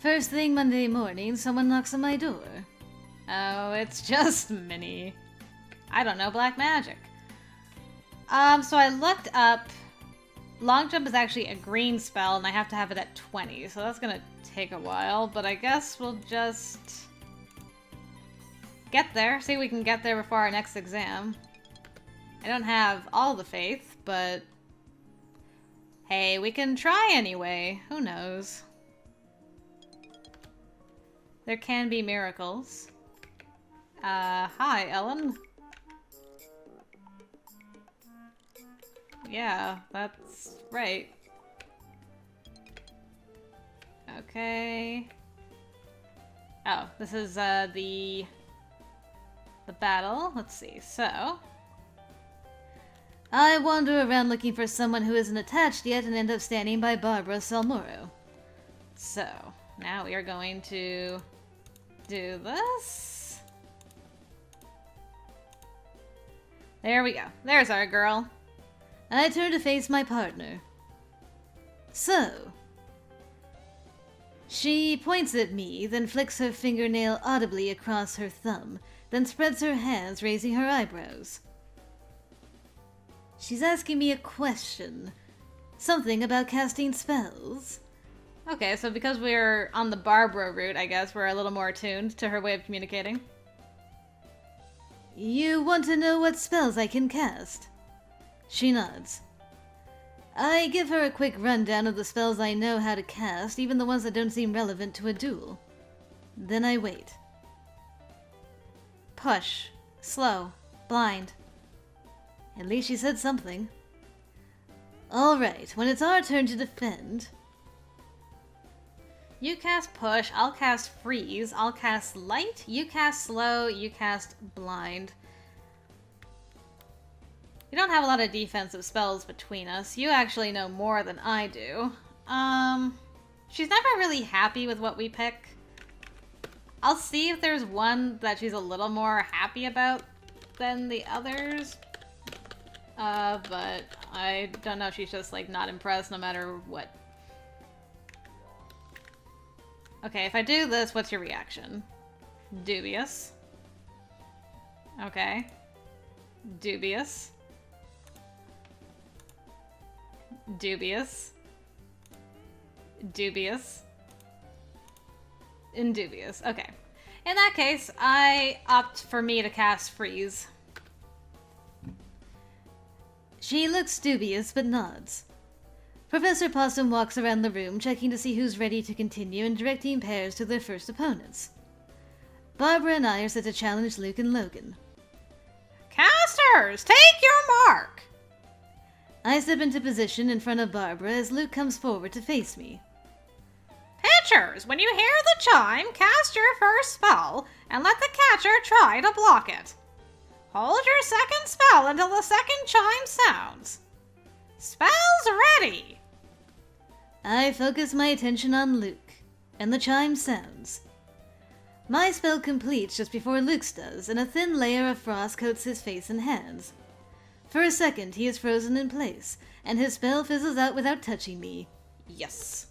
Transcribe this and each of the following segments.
First thing Monday morning, someone knocks on my door. Oh, it's just Minnie. I don't know black magic. So I looked up. Long jump is actually a green spell, and I have to have it at 20, so that's gonna take a while, but I guess we'll just get there, see if we can get there before our next exam. I don't have all the faith, but hey, we can try anyway. Who knows? There can be miracles. Hi, Ellen. Yeah, that's right. Okay. Oh, this is, the battle. Let's see, so... I wander around looking for someone who isn't attached yet and end up standing by Barbara Salmuro. So, now we are going to do this. There we go. There's our girl. I turn to face my partner. So... She points at me, then flicks her fingernail audibly across her thumb, then spreads her hands, raising her eyebrows. She's asking me a question. Something about casting spells. Okay, so because we're on the Barbara route, I guess, we're a little more attuned to her way of communicating. You want to know what spells I can cast? She nods. I give her a quick rundown of the spells I know how to cast, even the ones that don't seem relevant to a duel. Then I wait. Push. Slow. Blind. At least she said something. Alright, when it's our turn to defend... You cast push, I'll cast freeze, I'll cast light, you cast slow, you cast blind. We don't have a lot of defensive spells between us. You actually know more than I do. She's never really happy with what we pick. I'll see if there's one that she's a little more happy about than the others. But I don't know if she's just, like, not impressed no matter what. Okay, if I do this, what's your reaction? Dubious. Okay. Dubious. Dubious. Dubious. Indubious. Okay. In that case, I opt for me to cast freeze. She looks dubious, but nods. Professor Possum walks around the room, checking to see who's ready to continue and directing pairs to their first opponents. Barbara and I are set to challenge Luke and Logan. Casters, take your mark! I step into position in front of Barbara as Luke comes forward to face me. Pitchers, when you hear the chime, cast your first spell and let the catcher try to block it. Hold your second spell until the second chime sounds. Spells ready! I focus my attention on Luke, and the chime sounds. My spell completes just before Luke's does, and a thin layer of frost coats his face and hands. For a second, he is frozen in place, and his spell fizzles out without touching me. Yes.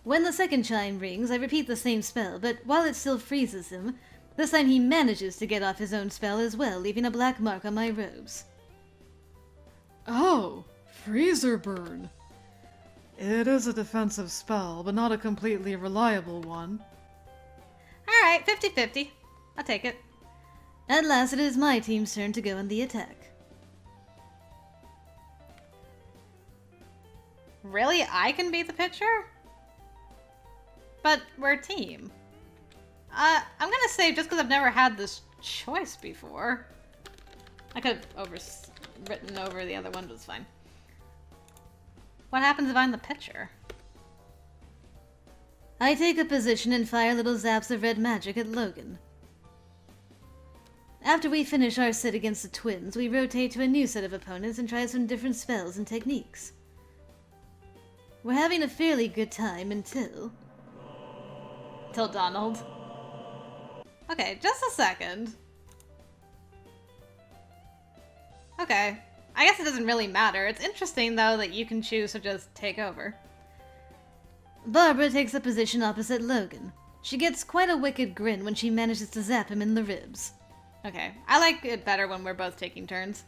When the second chime rings, I repeat the same spell, but while it still freezes him, this time he manages to get off his own spell as well, leaving a black mark on my robes. Oh, freezer burn. It is a defensive spell, but not a completely reliable one. Alright, 50-50. I'll take it. At last, it is my team's turn to go on the attack. Really? I can be the pitcher? But we're a team. I'm gonna say, just because I've never had this choice before. I could have written over the other one, but it's fine. What happens if I'm the pitcher? I take a position and fire little zaps of red magic at Logan. After we finish our set against the twins, we rotate to a new set of opponents and try some different spells and techniques. We're having a fairly good time until Donald. Okay, just a second. Okay. I guess it doesn't really matter. It's interesting, though, that you can choose to just take over. Barbara takes a position opposite Logan. She gets quite a wicked grin when she manages to zap him in the ribs. Okay, I like it better when we're both taking turns.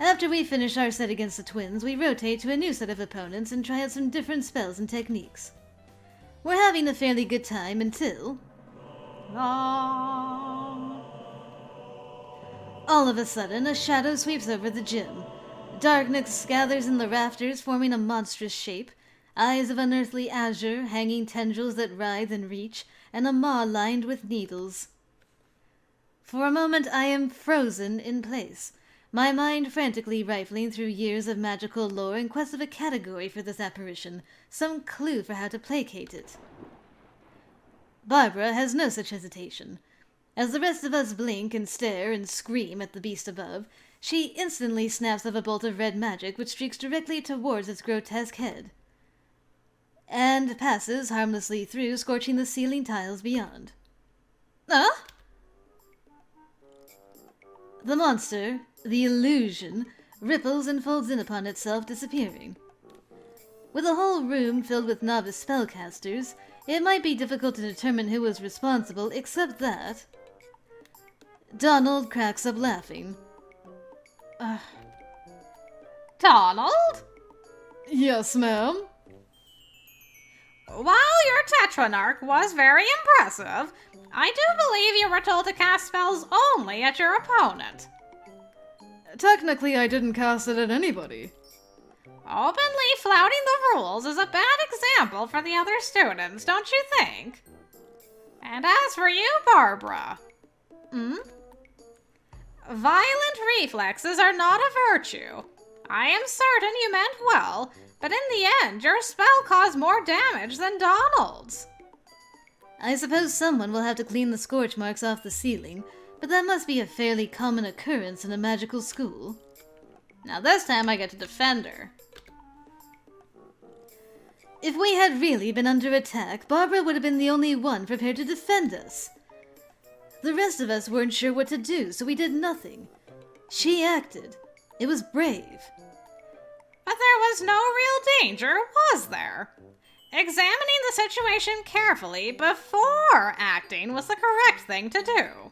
After we finish our set against the twins, we rotate to a new set of opponents and try out some different spells and techniques. We're having a fairly good time until... all of a sudden, a shadow sweeps over the gym. Darkness gathers in the rafters, forming a monstrous shape. Eyes of unearthly azure, hanging tendrils that writhe and reach, and a maw lined with needles. For a moment I am frozen in place, my mind frantically rifling through years of magical lore in quest of a category for this apparition, some clue for how to placate it. Barbara has no such hesitation. As the rest of us blink and stare and scream at the beast above, she instantly snaps up a bolt of red magic which streaks directly towards its grotesque head, and passes harmlessly through, scorching the ceiling tiles beyond. Huh? The monster, the illusion, ripples and folds in upon itself, disappearing. With a whole room filled with novice spellcasters, it might be difficult to determine who was responsible, except that... Donald cracks up laughing. Donald? Yes, ma'am? While your Tetranarch was very impressive, I do believe you were told to cast spells only at your opponent. Technically, I didn't cast it at anybody. Openly flouting the rules is a bad example for the other students, don't you think? And as for you, Barbara... Violent reflexes are not a virtue. I am certain you meant well, but in the end, your spell caused more damage than Donald's. I suppose someone will have to clean the scorch marks off the ceiling, but that must be a fairly common occurrence in a magical school. Now this time I get to defend her. If we had really been under attack, Barbara would have been the only one prepared to defend us. The rest of us weren't sure what to do, so we did nothing. She acted. It was brave. But there was no real danger, was there? Examining the situation carefully before acting was the correct thing to do.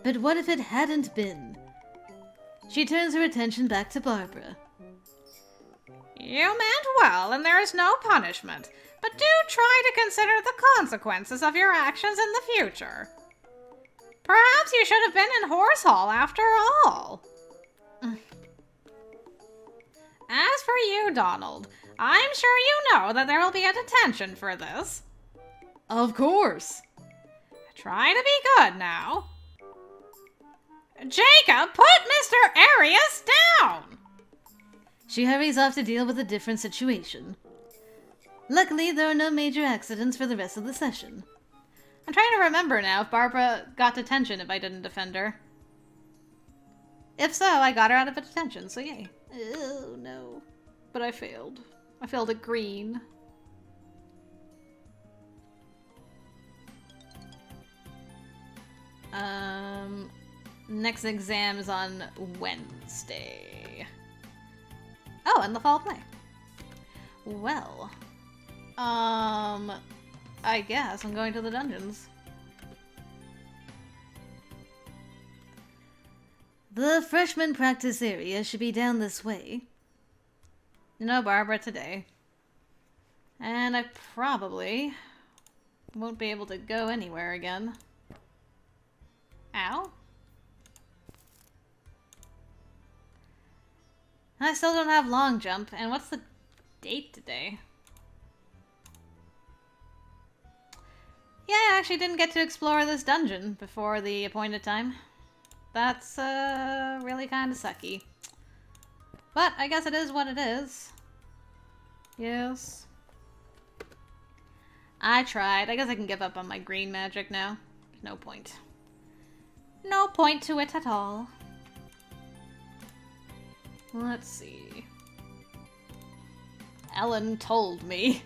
But what if it hadn't been? She turns her attention back to Barbara. You meant well, and there is no punishment, but do try to consider the consequences of your actions in the future. Perhaps you should have been in Horse Hall after all. As for you, Donald, I'm sure you know that there will be a detention for this. Of course. Try to be good now. Jacob, put Mr. Arius down! She hurries off to deal with a different situation. Luckily, there are no major accidents for the rest of the session. I'm trying to remember now if Barbara got detention if I didn't defend her. If so, I got her out of a detention, so yay. Oh, no. But I failed. I failed at green. Next exam is on Wednesday. Oh, and the fall play. Well, I guess I'm going to the dungeons. The freshman practice area should be down this way. No Barbara today. And I probably won't be able to go anywhere again. Ow. I still don't have long jump, and what's the date today? Yeah, I actually didn't get to explore this dungeon before the appointed time. That's, really kinda sucky. But I guess it is what it is. Yes. I tried. I guess I can give up on my green magic now. There's no point. No point to it at all. Let's see. Ellen told me.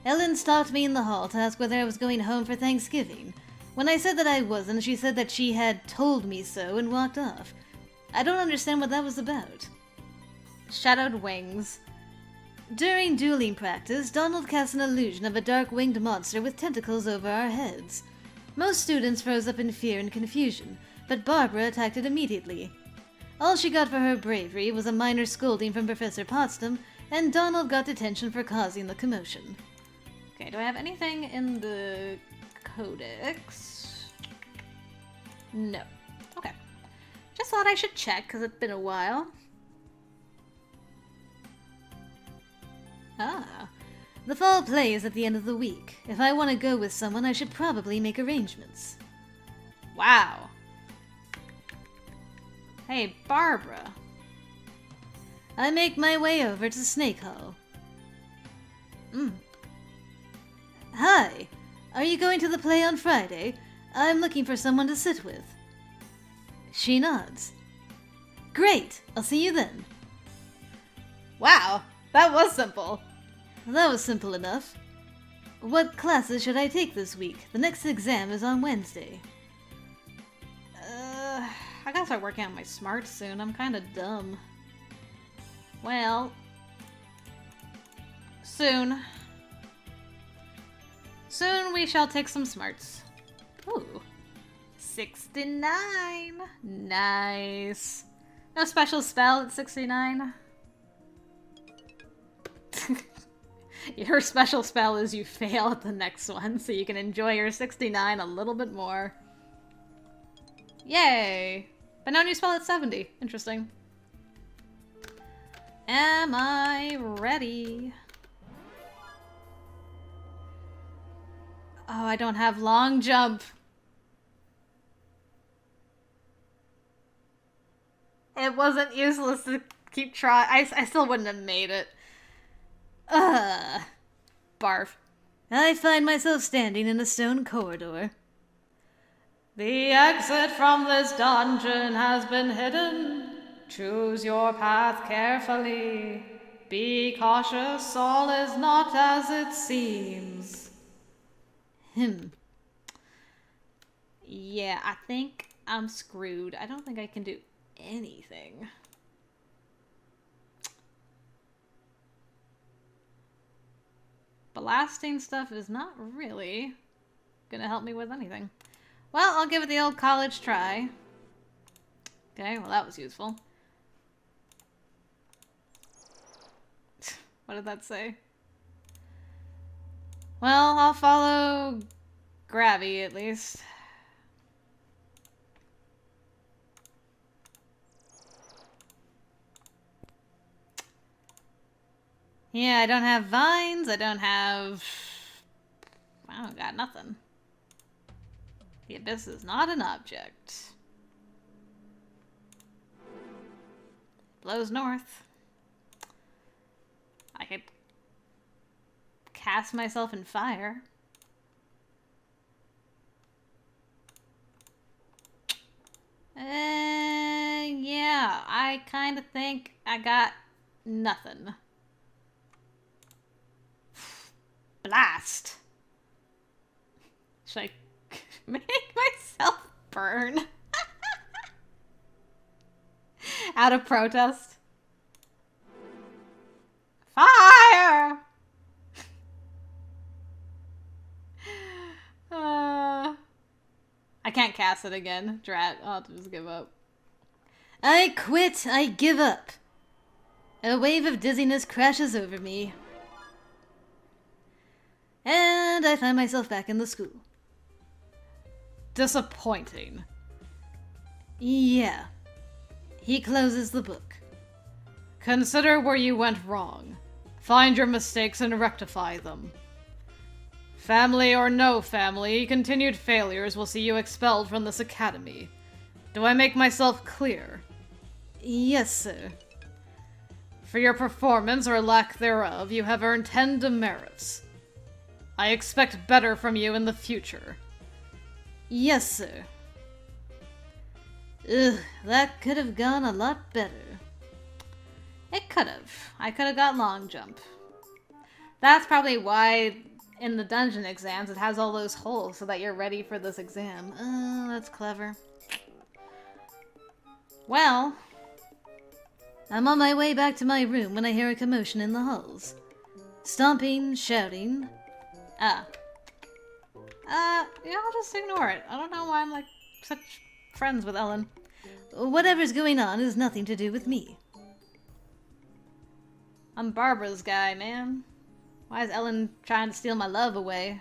Ellen stopped me in the hall to ask whether I was going home for Thanksgiving. When I said that I wasn't, she said that she had told me so and walked off. I don't understand what that was about. Shadowed wings. During dueling practice, Donald cast an illusion of a dark-winged monster with tentacles over our heads. Most students froze up in fear and confusion, but Barbara attacked it immediately. All she got for her bravery was a minor scolding from Professor Potsdam, and Donald got detention for causing the commotion. Okay, do I have anything in the codex? No. Okay. Just thought I should check, because it's been a while. Ah. The fall play is at the end of the week. If I want to go with someone, I should probably make arrangements. Wow. Hey, Barbara. I make my way over to Snake Hall. Hi. Are you going to the play on Friday? I'm looking for someone to sit with. She nods. Great. I'll see you then. Wow, that was simple. That was simple enough. What classes should I take this week? The next exam is on Wednesday. I gotta start working on my smarts soon. I'm kinda dumb. Well, soon. Soon we shall take some smarts. Ooh, 69. Nice. No special spell at 69. Your special spell is you fail at the next one, so you can enjoy your 69 a little bit more. Yay! But no new spell at 70. Interesting. Am I ready? Oh, I don't have long jump. It wasn't useless to keep trying. I still wouldn't have made it. Barf. I find myself standing in a stone corridor. The exit from this dungeon has been hidden. Choose your path carefully. Be cautious, all is not as it seems. Yeah, I think I'm screwed. I don't think I can do anything. Blasting stuff is not really gonna help me with anything. Well, I'll give it the old college try. Okay, well that was useful. What did that say? Well, I'll follow Gravy at least. Yeah, I don't have vines, I don't got nothing. The abyss is not an object. Blows north. I could cast myself in fire. Yeah, I kind of think I got nothing. Blast. Should I make myself burn? Out of protest? Fire! I can't cast it again. Drat. I'll have to just give up. I quit. I give up. A wave of dizziness crashes over me. And I find myself back in the school. Disappointing. Yeah. He closes the book. Consider where you went wrong. Find your mistakes and rectify them. Family or no family, continued failures will see you expelled from this academy. Do I make myself clear? Yes, sir. For your performance or lack thereof, you have earned 10 demerits. I expect better from you in the future. Yes, sir. Ugh, that could have gone a lot better. It could have. I could have got long jump. That's probably why in the dungeon exams it has all those holes so that you're ready for this exam. Oh, that's clever. Well, I'm on my way back to my room when I hear a commotion in the halls. Stomping, shouting. Ah. Yeah, I'll just ignore it. I don't know why I'm, like, such friends with Ellen. Whatever's going on is nothing to do with me. I'm Barbara's guy, man. Why is Ellen trying to steal my love away?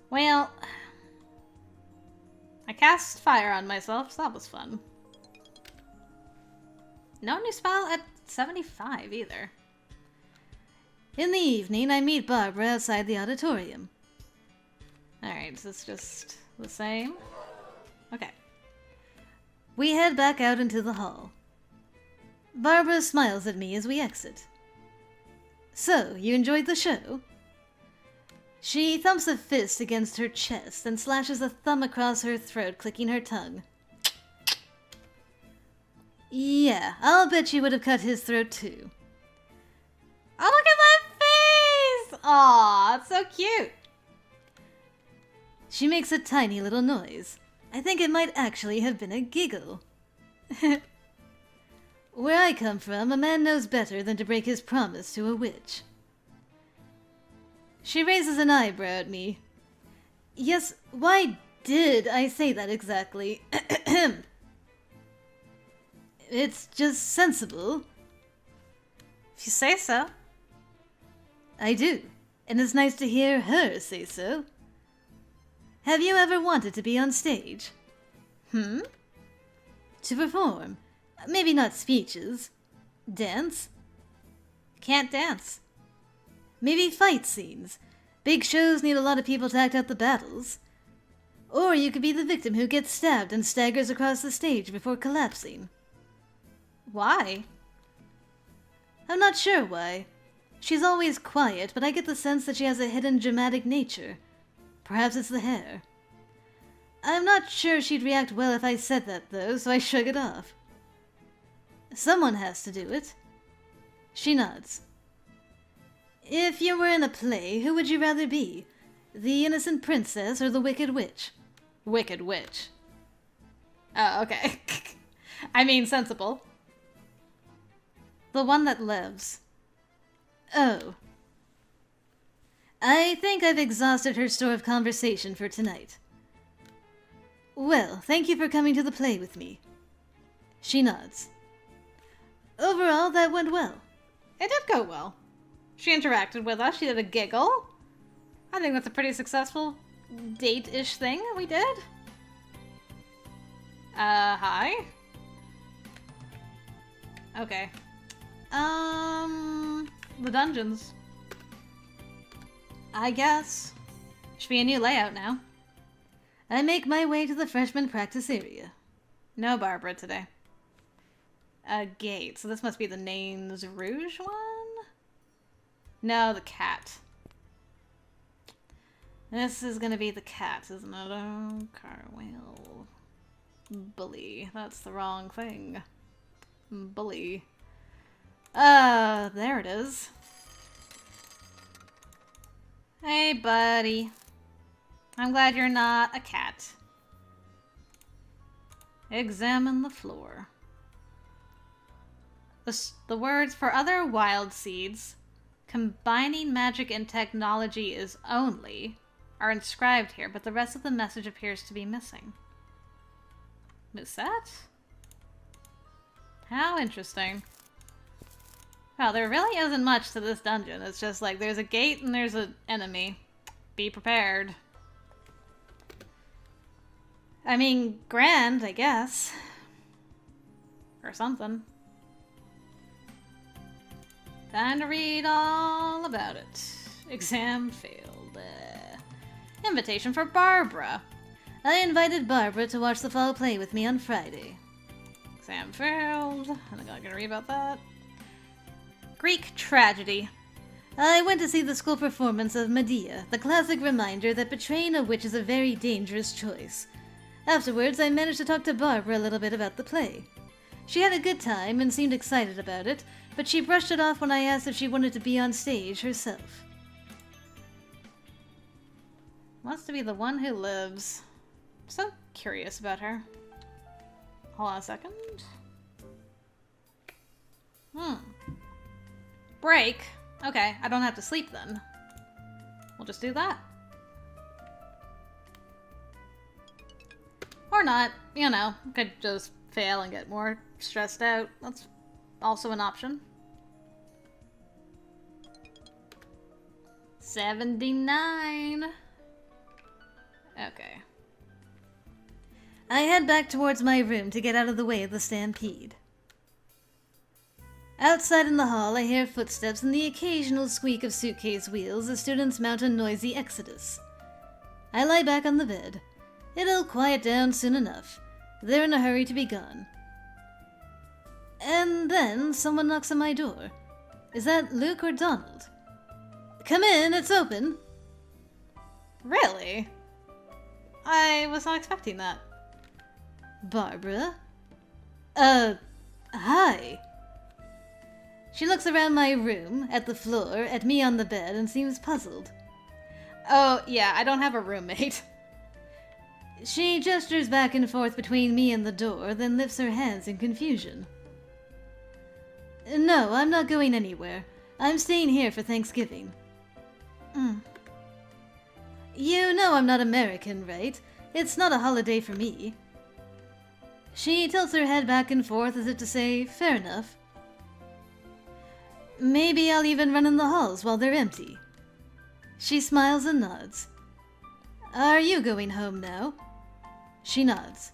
Well, I cast fire on myself, so that was fun. No new spell at 75 either. In the evening, I meet Barbara outside the auditorium. Alright, is this just the same? Okay. We head back out into the hall. Barbara smiles at me as we exit. So, you enjoyed the show? She thumps a fist against her chest and slashes a thumb across her throat, clicking her tongue. Yeah, I'll bet you would have cut his throat too. Oh, look at that face! Aw, it's so cute. She makes a tiny little noise. I think it might actually have been a giggle. Where I come from, a man knows better than to break his promise to a witch. She raises an eyebrow at me. Yes, why did I say that exactly? It's just sensible. If you say so. I do, and it's nice to hear her say so. Have you ever wanted to be on stage? To perform. Maybe not speeches. Dance? Can't dance. Maybe fight scenes. Big shows need a lot of people to act out the battles. Or you could be the victim who gets stabbed and staggers across the stage before collapsing. Why? I'm not sure why. She's always quiet, but I get the sense that she has a hidden dramatic nature. Perhaps it's the hair. I'm not sure she'd react well if I said that, though, so I shrug it off. Someone has to do it. She nods. If you were in a play, who would you rather be? The innocent princess or the wicked witch? Wicked witch. Oh, okay. I mean, sensible. The one that lives. Oh. I think I've exhausted her store of conversation for tonight. Well, thank you for coming to the play with me. She nods. Overall, that went well. It did go well. She interacted with us. She did a giggle. I think that's a pretty successful date-ish thing we did. Hi? Okay. The dungeons. I guess. Should be a new layout now. I make my way to the freshman practice area. No Barbara today. A gate. So this must be the Nains Rouge one? No, the cat. This is gonna be the cat, isn't it? Oh, Carwell. Bully. That's the wrong thing. Bully. There it is. Hey, buddy. I'm glad you're not a cat. Examine the floor. The words for other wild seeds, combining magic and technology is only, are inscribed here, but the rest of the message appears to be missing. Is that? How interesting. Wow, there really isn't much to this dungeon. It's just like there's a gate and there's an enemy. Be prepared. I mean, grand, I guess. Or something. Time to read all about it. Exam failed. Invitation for Barbara. I invited Barbara to watch the fall play with me on Friday. Exam failed. I'm not gonna read about that. Greek tragedy. I went to see the school performance of Medea, the classic reminder that betraying a witch is a very dangerous choice. Afterwards, I managed to talk to Barbara a little bit about the play. She had a good time and seemed excited about it, but she brushed it off when I asked if she wanted to be on stage herself. Wants to be the one who lives. So curious about her. Hold on a second. Break? Okay, I don't have to sleep then. We'll just do that. Or not, you know, could just fail and get more stressed out. That's also an option. 79. Okay. I head back towards my room to get out of the way of the stampede. Outside in the hall, I hear footsteps and the occasional squeak of suitcase wheels as students mount a noisy exodus. I lie back on the bed. It'll quiet down soon enough. They're in a hurry to be gone. And then someone knocks on my door. Is that Luke or Donald? Come in, it's open. Really? I was not expecting that. Barbara? Hi. She looks around my room, at the floor, at me on the bed, and seems puzzled. Oh, yeah, I don't have a roommate. She gestures back and forth between me and the door, then lifts her hands in confusion. No, I'm not going anywhere. I'm staying here for Thanksgiving. You know I'm not American, right? It's not a holiday for me. She tilts her head back and forth as if to say, fair enough. Maybe I'll even run in the halls while they're empty. She smiles and nods. Are you going home now? She nods.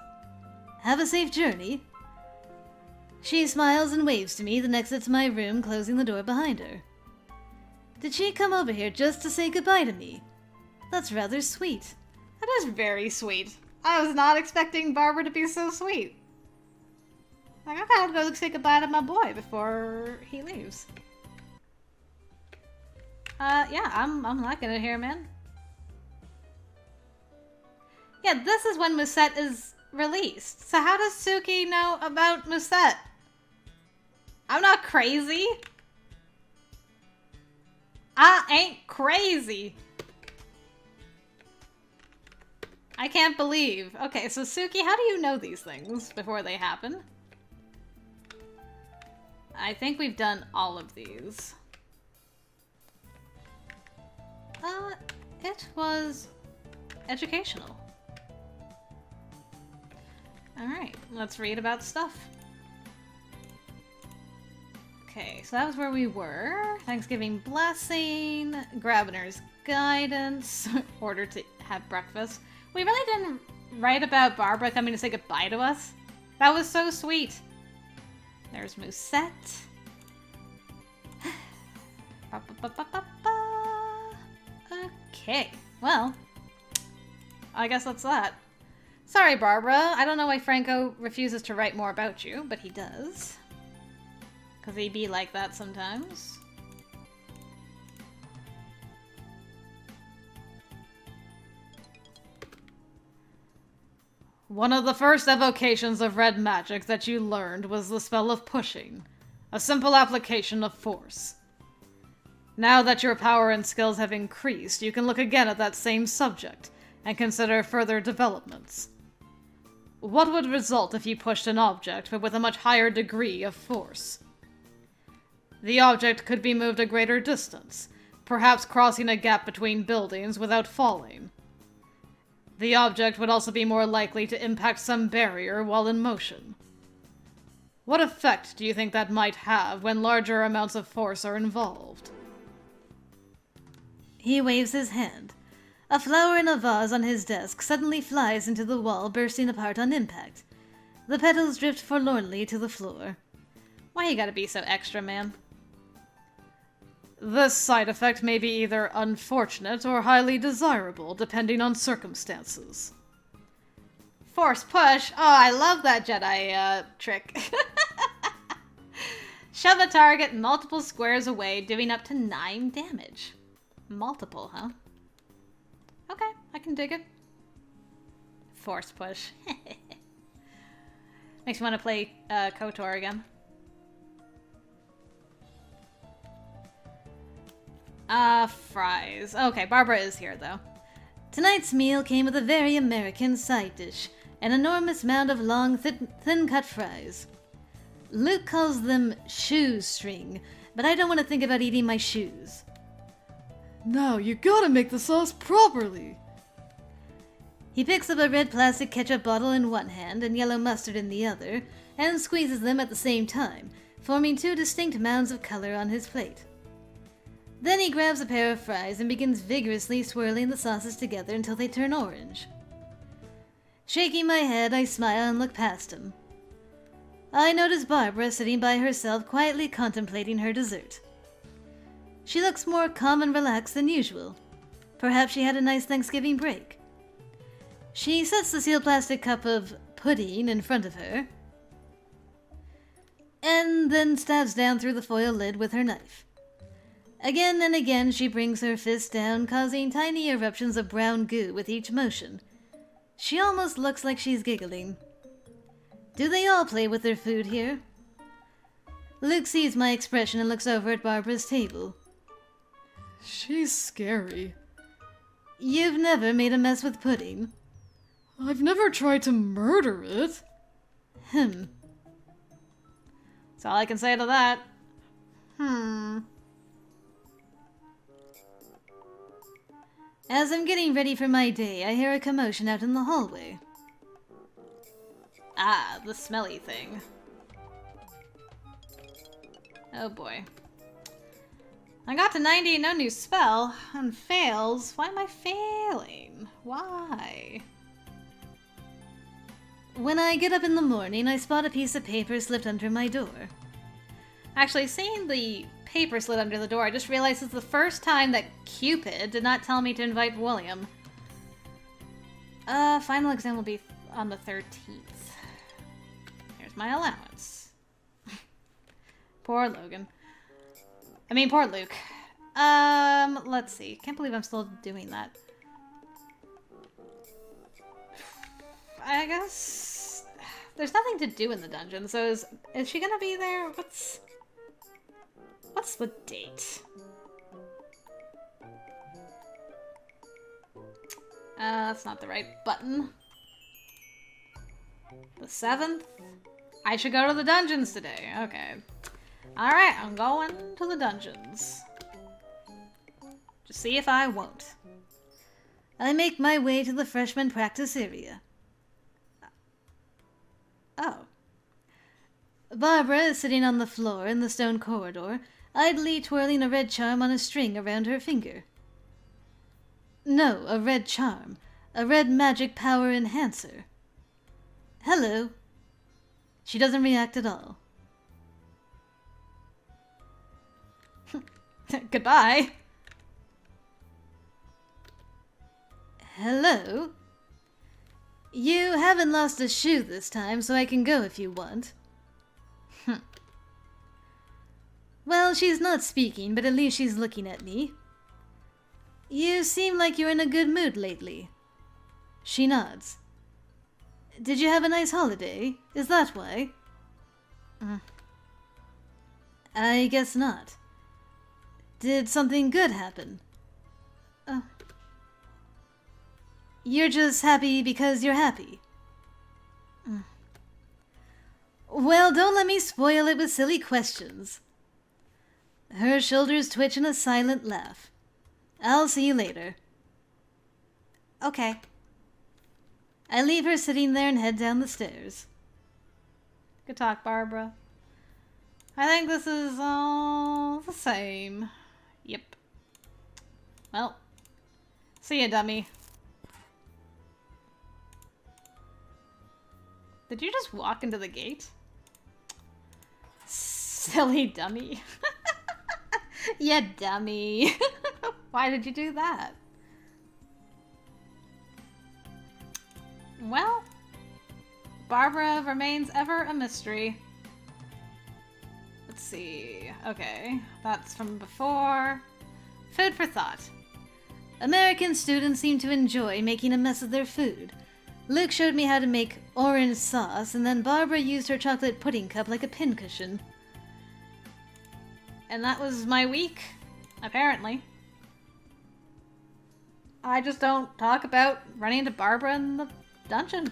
Have a safe journey. She smiles and waves to me, then exits my room, closing the door behind her. Did she come over here just to say goodbye to me? That's rather sweet. That is very sweet. I was not expecting Barbara to be so sweet. Like, I gotta go say goodbye to my boy before he leaves. Yeah, I'm liking it here, man. Yeah, this is when Musette is released. So how does Suki know about Musette? I'm not crazy. I ain't crazy. I can't believe. Okay, so Suki, how do you know these things before they happen? I think we've done all of these. It was educational. Alright, let's read about stuff. Okay, so that was where we were. Thanksgiving blessing, Gravener's guidance, order to have breakfast. We really didn't write about Barbara coming to say goodbye to us. That was so sweet. There's Musette. Okay, well, I guess that's that. Sorry, Barbara. I don't know why Franko refuses to write more about you, but he does. Because he be like that sometimes. One of the first evocations of red magic that you learned was the spell of pushing, a simple application of force. Now that your power and skills have increased, you can look again at that same subject and consider further developments. What would result if you pushed an object, but with a much higher degree of force? The object could be moved a greater distance, perhaps crossing a gap between buildings without falling. The object would also be more likely to impact some barrier while in motion. What effect do you think that might have when larger amounts of force are involved? He waves his hand. A flower in a vase on his desk suddenly flies into the wall, bursting apart on impact. The petals drift forlornly to the floor. Why you gotta be so extra, man? This side effect may be either unfortunate or highly desirable, depending on circumstances. Force push? Oh, I love that Jedi, trick. Shove a target multiple squares away, doing up to 9 damage. Multiple, huh? Okay, I can dig it. Force push. Makes me want to play KOTOR again. Fries. Okay, Barbara is here, though. Tonight's meal came with a very American side dish, an enormous mound of long, thin-cut fries. Luke calls them shoestring, but I don't want to think about eating my shoes. Now, you gotta make the sauce properly. He picks up a red plastic ketchup bottle in one hand and yellow mustard in the other, and squeezes them at the same time, forming two distinct mounds of color on his plate. Then he grabs a pair of fries and begins vigorously swirling the sauces together until they turn orange. Shaking my head, I smile and look past him. I notice Barbara sitting by herself, quietly contemplating her dessert. She looks more calm and relaxed than usual. Perhaps she had a nice Thanksgiving break. She sets the sealed plastic cup of pudding in front of her, and then stabs down through the foil lid with her knife. Again and again she brings her fist down, causing tiny eruptions of brown goo with each motion. She almost looks like she's giggling. Do they all play with their food here? Luke sees my expression and looks over at Barbara's table. She's scary. You've never made a mess with pudding? I've never tried to murder it. That's all I can say to that. As I'm getting ready for my day, I hear a commotion out in the hallway. Ah, the smelly thing. Oh boy. I got to 90 and no new spell, and fails. Why am I failing? Why? When I get up in the morning, I spot a piece of paper slipped under my door. Actually, seeing the paper slid under the door, I just realized it's the first time that Cupid did not tell me to invite William. Final exam will be on the 13th. Here's my allowance. Poor Logan. I mean, poor Luke. Let's see. Can't believe I'm still doing that. I guess there's nothing to do in the dungeon, so is she gonna be there? What's the date? That's not the right button. The 7th? I should go to the dungeons today. Okay. Alright, I'm going to the dungeons. Just see if I won't. I make my way to the freshman practice area. Oh. Barbara is sitting on the floor in the stone corridor, idly twirling a red charm on a string around her finger. No, a red charm. A red magic power enhancer. Hello. She doesn't react at all. Goodbye. Hello? You haven't lost a shoe this time, so I can go if you want. Well, she's not speaking, but at least she's looking at me. You seem like you're in a good mood lately. She nods. Did you have a nice holiday? Is that why? I guess not. Did something good happen? You're just happy because you're happy. Well, don't let me spoil it with silly questions. Her shoulders twitch in a silent laugh. I'll see you later. Okay. I leave her sitting there and head down the stairs. Good talk, Barbara. I think this is all the same. Yep. Well, see ya, dummy. Did you just walk into the gate? Silly dummy. Yeah, dummy. Why did you do that? Well, Barbara remains ever a mystery. Let's see. Okay, that's from before. Food for thought. American students seem to enjoy making a mess of their food. Luke showed me how to make orange sauce, and then Barbara used her chocolate pudding cup like a pincushion. And that was my week, apparently. I just don't talk about running into Barbara in the dungeon.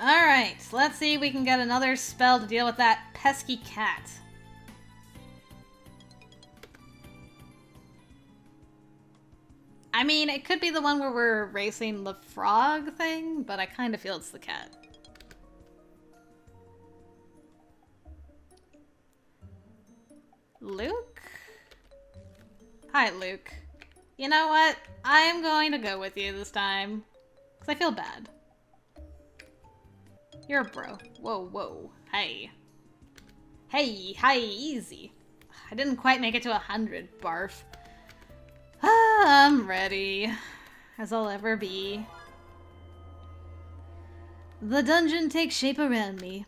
Alright, let's see if we can get another spell to deal with that pesky cat. I mean, it could be the one where we're racing the frog thing, but I kind of feel it's the cat. Luke? Hi, Luke. You know what? I am going to go with you this time. Because I feel bad. You're a bro. Whoa, whoa. Hey. Hey, hi, easy. I didn't quite make it to 100, barf. I'm ready. As I'll ever be. The dungeon takes shape around me.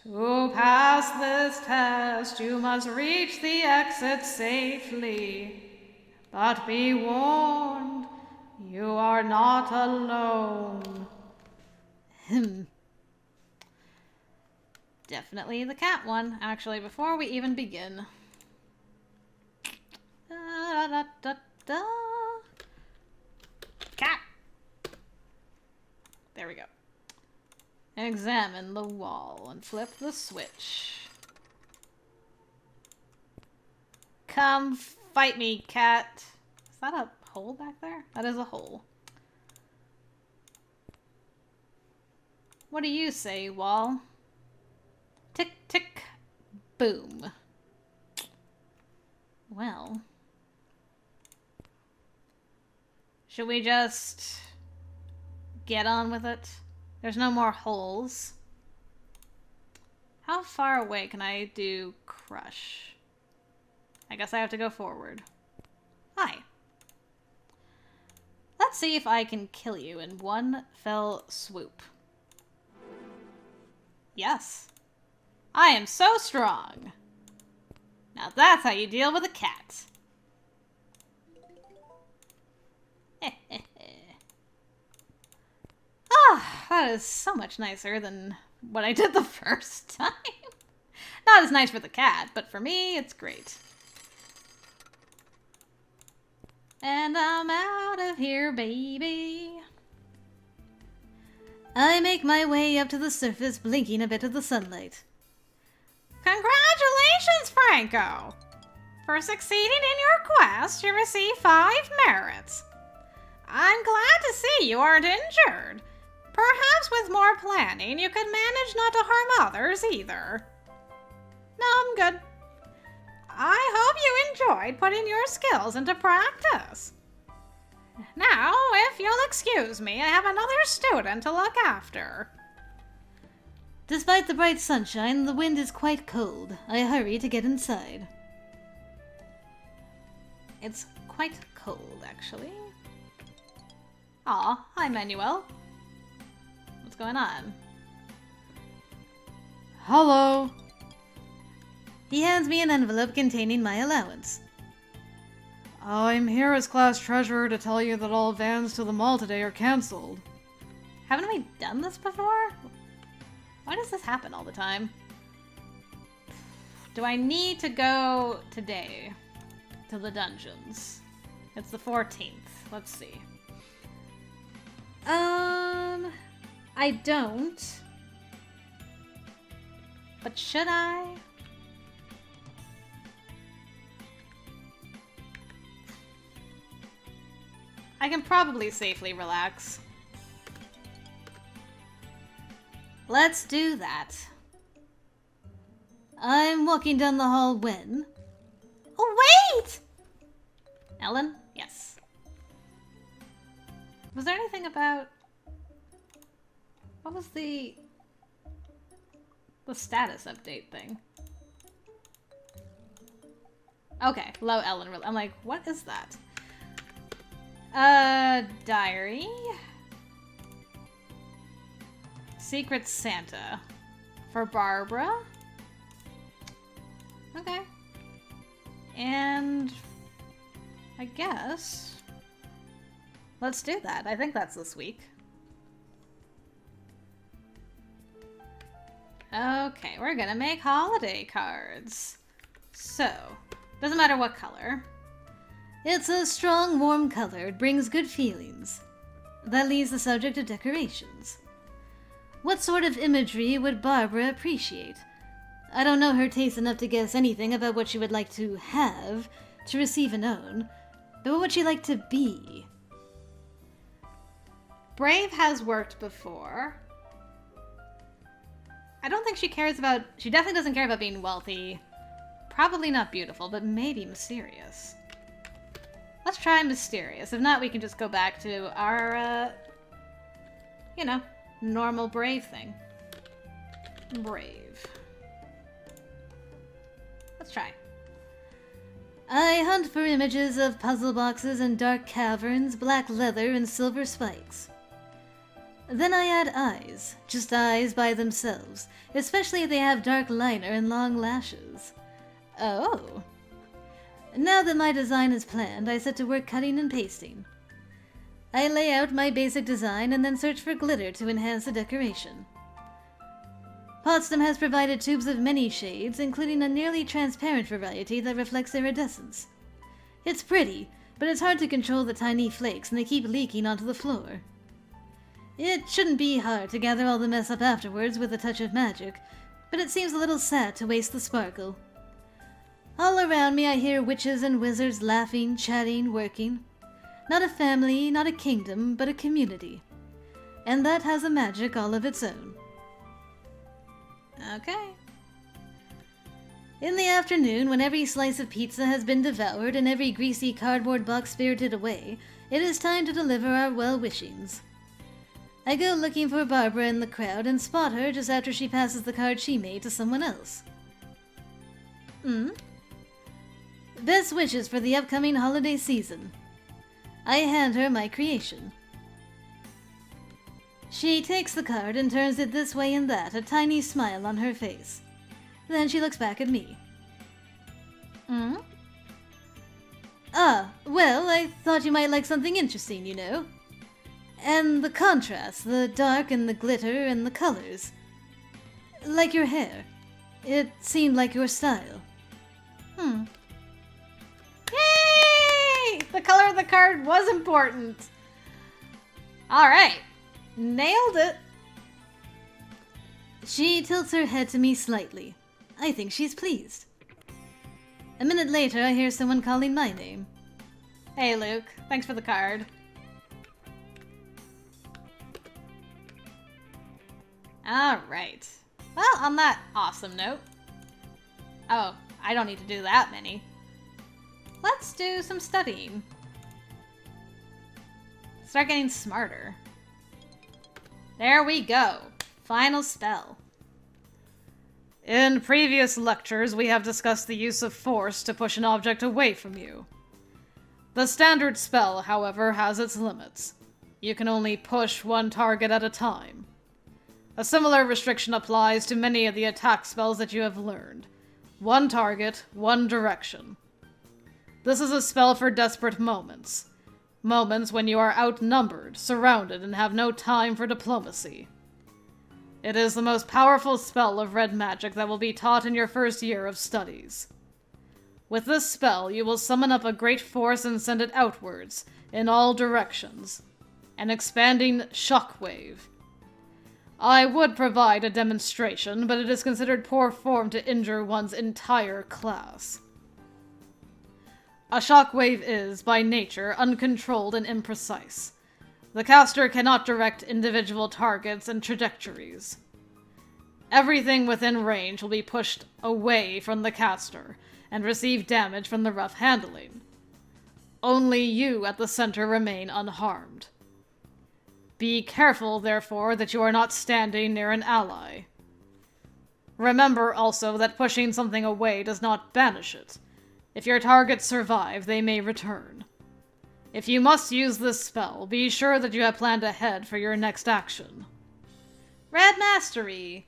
To pass this test, you must reach the exit safely. But be warned, you are not alone. Definitely the cat one, actually, before we even begin. Da, da, da, da. Cat! There we go. Examine the wall and flip the switch. Come fight me, cat. Is that a hole back there? That is a hole. What do you say, wall? Tick, tick, boom. Well. Should we just get on with it? There's no more holes. How far away can I do crush? I guess I have to go forward. Hi. Let's see if I can kill you in one fell swoop. Yes. I am so strong. Now that's how you deal with a cat. Ah, that is so much nicer than what I did the first time. Not as nice for the cat, but for me, it's great. And I'm out of here, baby. I make my way up to the surface, blinking a bit of the sunlight. Congratulations, Franko! For succeeding in your quest, you receive 5 merits. I'm glad to see you aren't injured. Perhaps with more planning, you could manage not to harm others either. No, I'm good. I hope you enjoyed putting your skills into practice. Now, if you'll excuse me, I have another student to look after. Despite the bright sunshine, the wind is quite cold. I hurry to get inside. It's quite cold, actually. Aw, hi, Manuel. What's going on? Hello. He hands me an envelope containing my allowance. I'm here as class treasurer to tell you that all vans to the mall today are cancelled. Haven't we done this before? Why does this happen all the time? Do I need to go today to the dungeons? It's the 14th. Let's see. I don't. But should I? I can probably safely relax. Let's do that. I'm walking down the hall when... Oh, wait! Ellen? Yes. Was there anything about... What was the status update thing? Okay, low Ellen. I'm like, what is that? Diary. Secret Santa. For Barbara. Okay. And I guess let's do that. I think that's this week. Okay, we're gonna make holiday cards. So, doesn't matter what color. It's a strong, warm color. It brings good feelings. That leaves the subject of decorations. What sort of imagery would Barbara appreciate? I don't know her taste enough to guess anything about what she would like to have, to receive and own, but what would she like to be? Brave has worked before. I don't think she cares about... She definitely doesn't care about being wealthy. Probably not beautiful, but maybe mysterious. Let's try mysterious. If not, we can just go back to our, you know, normal brave thing. Brave. Let's try. I hunt for images of puzzle boxes and dark caverns, black leather, and silver spikes. Then I add eyes, just eyes by themselves, especially if they have dark liner and long lashes. Oh. Now that my design is planned, I set to work cutting and pasting. I lay out my basic design and then search for glitter to enhance the decoration. Potsdam has provided tubes of many shades, including a nearly transparent variety that reflects iridescence. It's pretty, but it's hard to control the tiny flakes and they keep leaking onto the floor. It shouldn't be hard to gather all the mess up afterwards with a touch of magic, but it seems a little sad to waste the sparkle. All around me I hear witches and wizards laughing, chatting, working. Not a family, not a kingdom, but a community. And that has a magic all of its own. Okay. In the afternoon, when every slice of pizza has been devoured and every greasy cardboard box spirited away, it is time to deliver our well-wishings. I go looking for Barbara in the crowd and spot her just after she passes the card she made to someone else. Best wishes for the upcoming holiday season. I hand her my creation. She takes the card and turns it this way and that, a tiny smile on her face. Then she looks back at me. Ah, well, I thought you might like something interesting, you know. And the contrast, the dark and the glitter and the colors. Like your hair. It seemed like your style. Yay! The color of the card was important. Alright. Nailed it. She tilts her head to me slightly. I think she's pleased. A minute later, I hear someone calling my name. Hey, Luke. Thanks for the card. Alright. Well, on that awesome note... Oh, I don't need to do that many. Let's do some studying. Start getting smarter. There we go. Final spell. In previous lectures, we have discussed the use of force to push an object away from you. The standard spell, however, has its limits. You can only push one target at a time. A similar restriction applies to many of the attack spells that you have learned. One target, one direction. This is a spell for desperate moments. Moments when you are outnumbered, surrounded, and have no time for diplomacy. It is the most powerful spell of red magic that will be taught in your first year of studies. With this spell, you will summon up a great force and send it outwards, in all directions. An expanding shockwave. I would provide a demonstration, but it is considered poor form to injure one's entire class. A shockwave is, by nature, uncontrolled and imprecise. The caster cannot direct individual targets and trajectories. Everything within range will be pushed away from the caster, and receive damage from the rough handling. Only you at the center remain unharmed. Be careful, therefore, that you are not standing near an ally. Remember also that pushing something away does not banish it. If your targets survive, they may return. If you must use this spell, be sure that you have planned ahead for your next action. Red Mastery.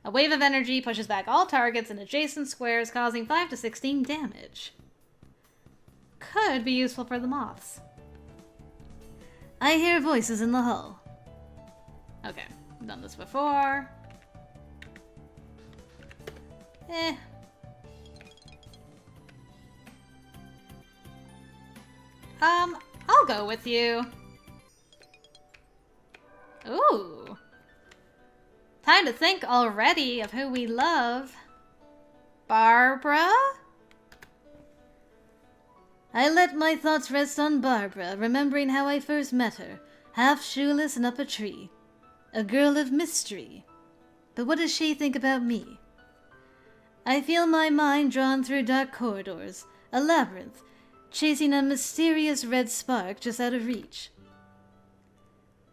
A wave of energy pushes back all targets in adjacent squares, causing 5 to 16 damage. Could be useful for the moths. I hear voices in the hall. Okay, I've done this before. I'll go with you. Ooh. Time to think already of who we love. Barbara? I let my thoughts rest on Barbara, remembering how I first met her, half shoeless and up a tree. A girl of mystery. But what does she think about me? I feel my mind drawn through dark corridors, a labyrinth, chasing a mysterious red spark just out of reach.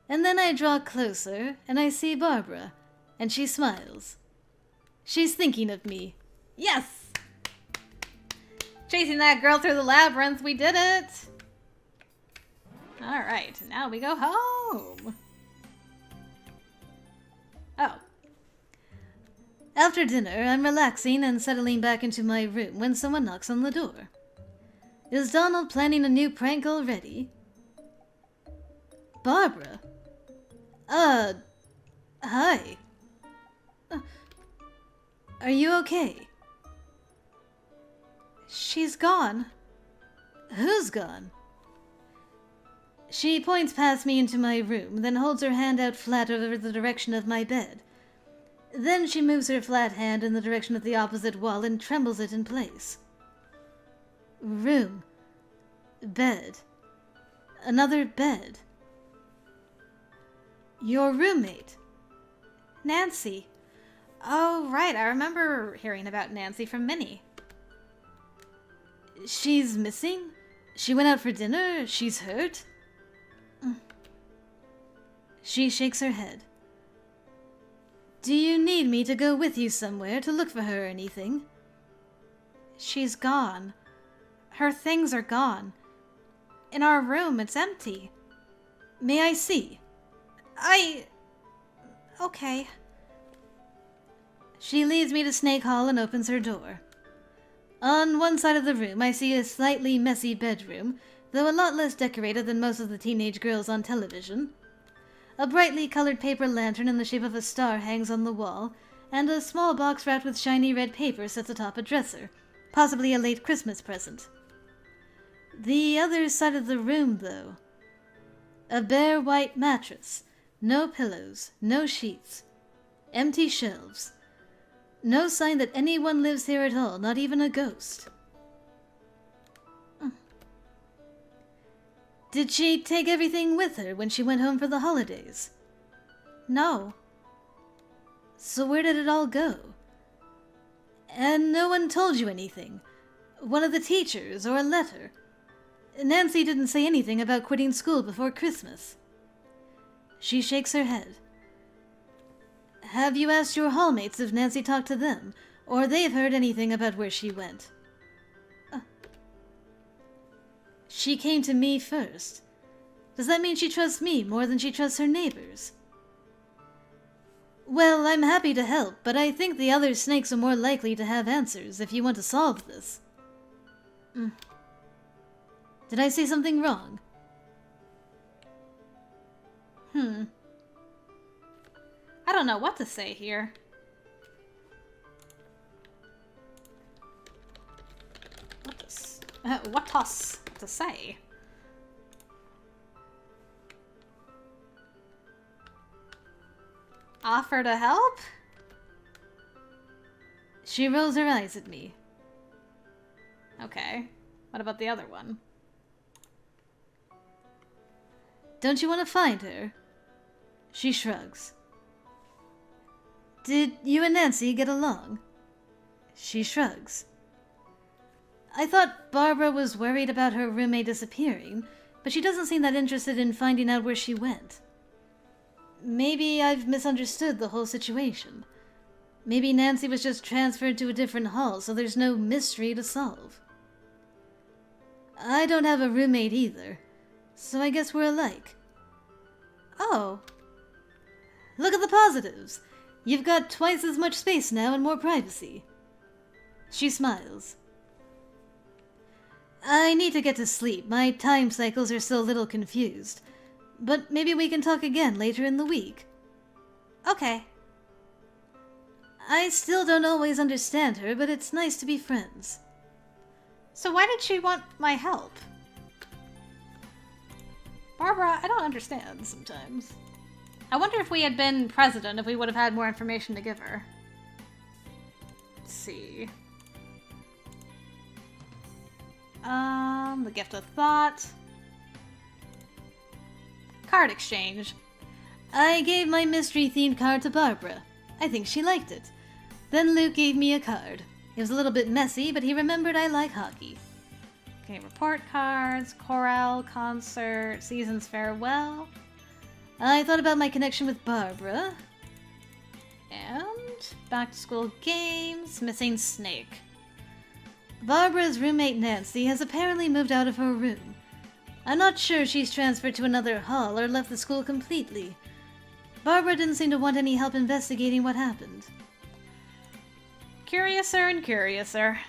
And then I draw closer, and I see Barbara, and she smiles. She's thinking of me. Yes! Chasing that girl through the labyrinth, we did it! Alright, now we go home. Oh. After dinner, I'm relaxing and settling back into my room when someone knocks on the door. Is Donald planning a new prank already? Barbara? Hi. Are you okay? She's gone. Who's gone? She points past me into my room, then holds her hand out flat over the direction of my bed. Then she moves her flat hand in the direction of the opposite wall and trembles it in place. Room. Bed. Another bed. Your roommate. Nancy. Oh, right, I remember hearing about Nancy from Minnie. She's missing? She went out for dinner? She's hurt? She shakes her head. Do you need me to go with you somewhere to look for her or anything? She's gone. Her things are gone. In our room, it's empty. May I see? Okay. She leads me to Snake Hall and opens her door. On one side of the room, I see a slightly messy bedroom, though a lot less decorated than most of the teenage girls on television. A brightly colored paper lantern in the shape of a star hangs on the wall, and a small box wrapped with shiny red paper sits atop a dresser, possibly a late Christmas present. The other side of the room, though. A bare white mattress, no pillows, no sheets, empty shelves. No sign that anyone lives here at all, not even a ghost. Did she take everything with her when she went home for the holidays? No. So where did it all go? And no one told you anything? One of the teachers or a letter? Nancy didn't say anything about quitting school before Christmas. She shakes her head. Have you asked your hallmates if Nancy talked to them, or they've heard anything about where she went? She came to me first. Does that mean she trusts me more than she trusts her neighbors? Well, I'm happy to help, but I think the other snakes are more likely to have answers if you want to solve this. Did I say something wrong? I don't know what to say here. What to say? Offer to help? She rolls her eyes at me. Okay. What about the other one? Don't you want to find her? She shrugs. Did you and Nancy get along? She shrugs. I thought Barbara was worried about her roommate disappearing, but she doesn't seem that interested in finding out where she went. Maybe I've misunderstood the whole situation. Maybe Nancy was just transferred to a different hall, so there's no mystery to solve. I don't have a roommate either, so I guess we're alike. Oh. Look at the positives. You've got twice as much space now and more privacy. She smiles. I need to get to sleep. My time cycles are still a little confused. But maybe we can talk again later in the week. Okay. I still don't always understand her, but it's nice to be friends. So why did she want my help? Barbara, I don't understand sometimes. I wonder if we had been president, if we would have had more information to give her. Let's see. The gift of thought. Card exchange. I gave my mystery-themed card to Barbara. I think she liked it. Then Luke gave me a card. It was a little bit messy, but he remembered I like hockey. Okay, report cards, chorale, concert, season's farewell. I thought about my connection with Barbara. And back to school games, missing snake. Barbara's roommate Nancy has apparently moved out of her room. I'm not sure she's transferred to another hall or left the school completely. Barbara didn't seem to want any help investigating what happened. Curiouser and curiouser.